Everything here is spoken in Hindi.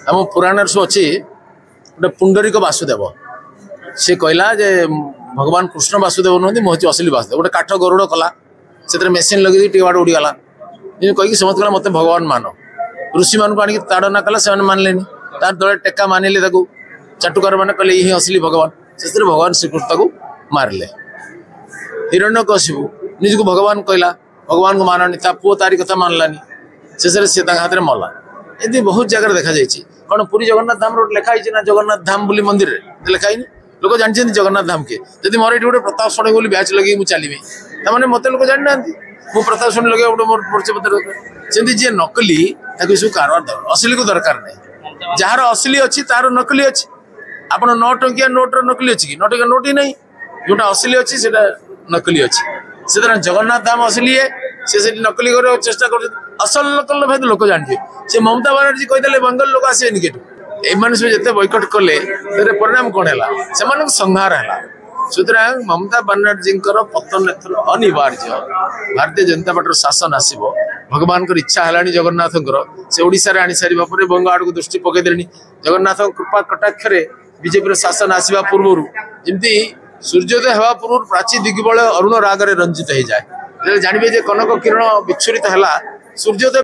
आम पुराण अच्छी गोटे पुंडरीक वासुदेव सी कहला जे भगवान कृष्ण वासुदेव नुहति मुझे असली वासुदेव गोटे काठ गरुड़ कला से मेसीन लगे टे बाड़ उड़ीगला कहीकि समस्त कहला मत भगवान मान ऋषि मान आनी ताड़ना कला से मानले तार दल टेका मानिले चाटुकार मैंने कहले ये असली भगवान से भगवान श्रीकृष्ण को मारे हिरण्यकशिपु निजको भगवान कहला भगवान को माननी पुओ तारी कथा मानलानी शेष हाथ में मला ये बहुत जगह देखा जाए कौन पुरी जगन्नाथ धाम रोड लिखाई ना जगन्नाथ धाम बोली मंदिर में लिखाई लोक जानते जगन्नाथ धाम के जब मोर ये गोटे प्रताप षणी बोली बैच लगे मुझे चलि मैंने मत लोग जानी ना मुझे प्रताप षणी लगे गोटे मोर परिचय पत्र सेमती जी नकली सब कारबार असली को दरकार नहीं जार असली अच्छी तार नकली अच्छी आप 9 टंकिया नोट नकली अच्छी कि 9 टंकिया नोट ही नहीं जोटा असली अच्छी से नकली अच्छी से जगन्नाथ धाम असली है से नकली कर चेष्टा कर असल नकल भाई लोक जानते से ममता बनर्जी कहीदे बंगाल लोक आसबेनि केटू एम सब जिते बैकट कले परिणाम कौन है से संहार है सुतरां ममता बनर्जी पतन एथर अनिवार्य भारतीय जनता पार्टी शासन आसब भगवान इच्छा है जगन्नाथ से ओडिशा आनी सारा पर बंग आड़ को दृष्टि पकईदे जगन्नाथ कृपा कटाक्ष बीजेपी शासन आसवा पूर्व जमी सूर्योदय हवा पूर्व प्राची दिग्बल अरुण रागरे रंजित हो जाए जानवे कनक किरण विच्छुरित है सूर्योदय